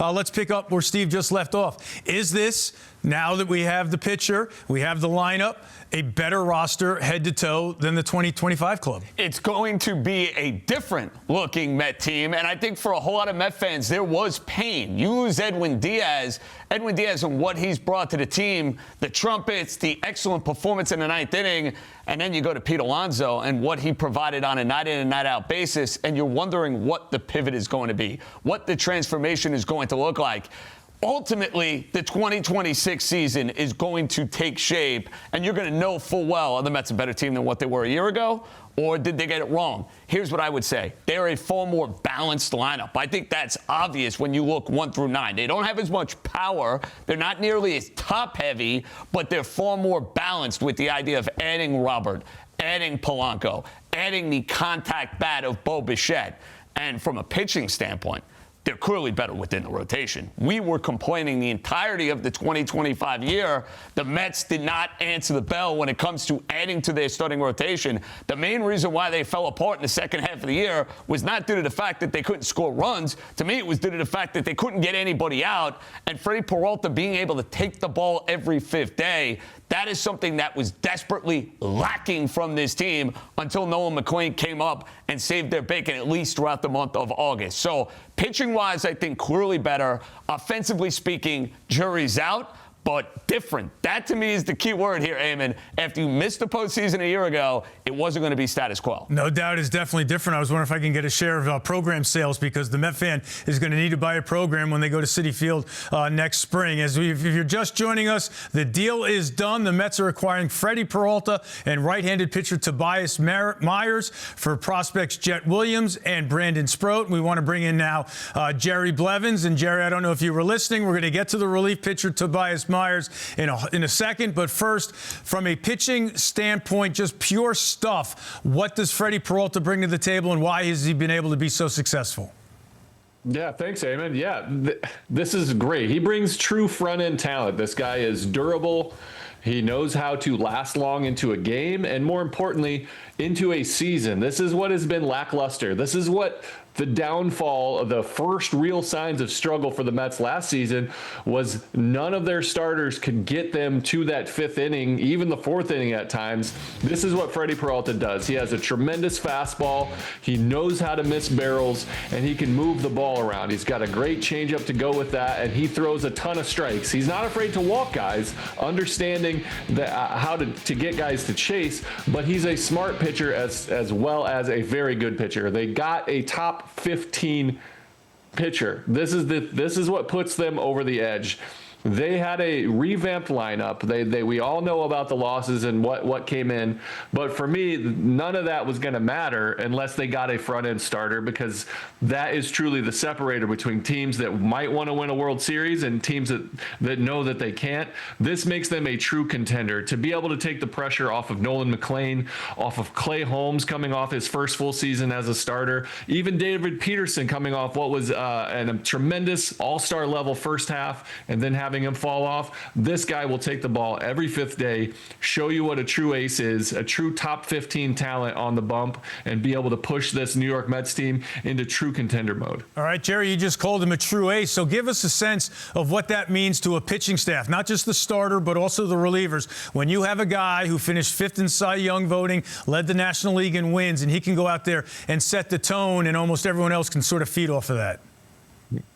Let's pick up where Steve just left off. Is this, now that we have the pitcher, we have the lineup, a better roster head to toe than the 2025 club? It's going to be a different looking Met team. And I think for a whole lot of Met fans, there was pain. You lose Edwin Diaz and what he's brought to the team, the trumpets, the excellent performance in the ninth inning. And then you go to Pete Alonso and what he provided on a night in and night out basis. And you're wondering what the pivot is going to be, what the transformation is going to look like. Ultimately, the 2026 season is going to take shape, and you're going to know full well, are the Mets a better team than what they were a year ago, or did they get it wrong? Here's what I would say. They're a far more balanced lineup. I think that's obvious when you look 1 through 9. They don't have as much power. They're not nearly as top-heavy, but they're far more balanced with the idea of adding Robert, adding Polanco, adding the contact bat of Bo Bichette. And from a pitching standpoint, they're clearly better within the rotation. We were complaining the entirety of the 2025 year. The Mets did not answer the bell when it comes to adding to their starting rotation. The main reason why they fell apart in the second half of the year was not due to the fact that they couldn't score runs. To me, it was due to the fact that they couldn't get anybody out. And Freddy Peralta being able to take the ball every fifth day, that is something that was desperately lacking from this team until Nolan McLean came up and saved their bacon, at least throughout the month of August. So pitching-wise, I think clearly better. Offensively speaking, jury's out, but different. That, to me, is the key word here, Eamon. After you missed the postseason a year ago, it wasn't going to be status quo. No doubt it's definitely different. I was wondering if I can get a share of program sales, because the Met fan is going to need to buy a program when they go to Citi Field next spring. If you're just joining us, the deal is done. The Mets are acquiring Freddy Peralta and right-handed pitcher Tobias Myers for prospects Jett Williams and Brandon Sproat. We want to bring in now Jerry Blevins. And Jerry, I don't know if you were listening. We're going to get to the relief pitcher Tobias Myers in a second. But first, from a pitching standpoint, just pure stuff, what does Freddy Peralta bring to the table, and why has he been able to be so successful? Yeah, thanks, Eamon. Yeah, this is great. He brings true front-end talent. This guy is durable. He knows how to last long into a game, and more importantly, into a season. This is what has been lackluster. This is what the downfall of the first real signs of struggle for the Mets last season was. None of their starters could get them to that fifth inning, even the fourth inning at times. This is what Freddy Peralta does. He has a tremendous fastball. He knows how to miss barrels, and he can move the ball around. He's got a great changeup to go with that, and he throws a ton of strikes. He's not afraid to walk guys, understanding how to get guys to chase, but he's a smart pitcher as well as a very good pitcher. They got a top 15 pitcher. This is what puts them over the edge. They had a revamped lineup. We all know about the losses and what came in. But for me, none of that was going to matter unless they got a front-end starter, because that is truly the separator between teams that might want to win a World Series and teams that know that they can't. This makes them a true contender. To be able to take the pressure off of Nolan McLean, off of Clay Holmes coming off his first full season as a starter, even David Peterson coming off what was a tremendous all-star level first half, and then having him fall off. This guy will take the ball every fifth day, show you what a true ace is, a true top 15 talent on the bump, and be able to push this New York Mets team into true contender mode. All right, Jerry, you just called him a true ace. So give us a sense of what that means to a pitching staff, not just the starter, but also the relievers. When you have a guy who finished fifth in Cy Young voting, led the National League in wins, and he can go out there and set the tone, and almost everyone else can sort of feed off of that.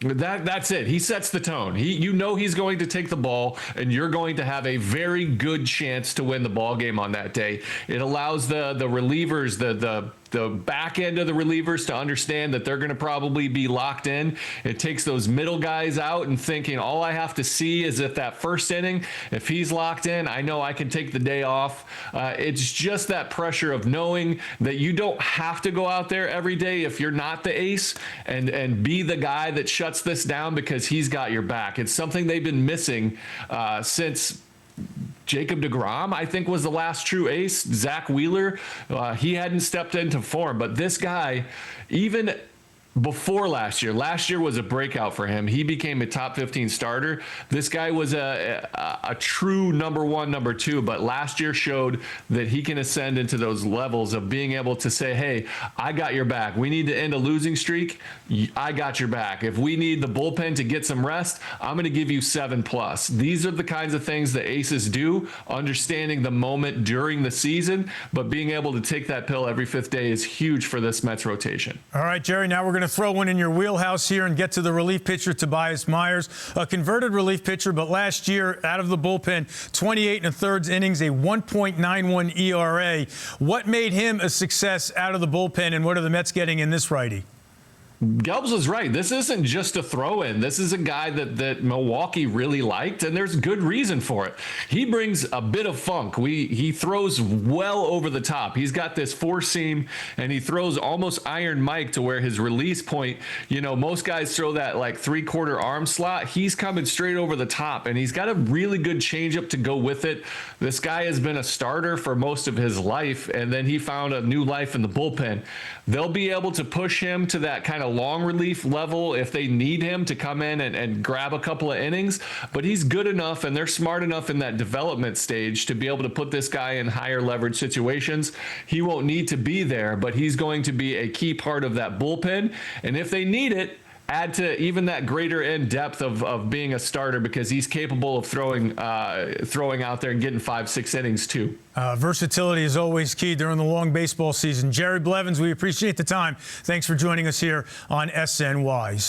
That's it. He sets the tone. He's going to take the ball, and you're going to have a very good chance to win the ball game on that day. It allows the relievers, the back end of the relievers, to understand that they're going to probably be locked in. It takes those middle guys out and thinking, all I have to see is if that first inning, if he's locked in, I know I can take the day off. It's just that pressure of knowing that you don't have to go out there every day if you're not the ace and be the guy that shuts this down, because he's got your back. It's something they've been missing since Jacob deGrom, I think, was the last true ace. Zach Wheeler, he hadn't stepped into form. But this guy, even before last year. Last year was a breakout for him. He became a top 15 starter. This guy was a true number one, number two, but last year showed that he can ascend into those levels of being able to say, hey, I got your back. We need to end a losing streak. I got your back. If we need the bullpen to get some rest, I'm going to give you 7+. These are the kinds of things that aces do, understanding the moment during the season, but being able to take that pill every 5th day is huge for this Mets rotation. All right, Jerry, now we're going to throw one in your wheelhouse here and get to the relief pitcher, Tobias Myers, a converted relief pitcher, but last year out of the bullpen, 28 1/3 innings, a 1.91 ERA. What made him a success out of the bullpen, and what are the Mets getting in this righty? Gelbs was right. This isn't just a throw-in. This is a guy that Milwaukee really liked, and there's good reason for it. He brings a bit of funk. He throws well over the top. He's got this four-seam, and he throws almost Iron Mike to where his release point, most guys throw that like 3/4 arm slot. He's coming straight over the top, and he's got a really good changeup to go with it. This guy has been a starter for most of his life, and then he found a new life in the bullpen. They'll be able to push him to that kind of long relief level if they need him to come in and grab a couple of innings, but he's good enough and they're smart enough in that development stage to be able to put this guy in higher leverage situations. He won't need to be there, but he's going to be a key part of that bullpen, and if they need it, add to even that greater end depth of being a starter, because he's capable of throwing out there and getting 5-6 innings too. Versatility is always key during the long baseball season. Jerry Blevins, we appreciate the time. Thanks for joining us here on SNY.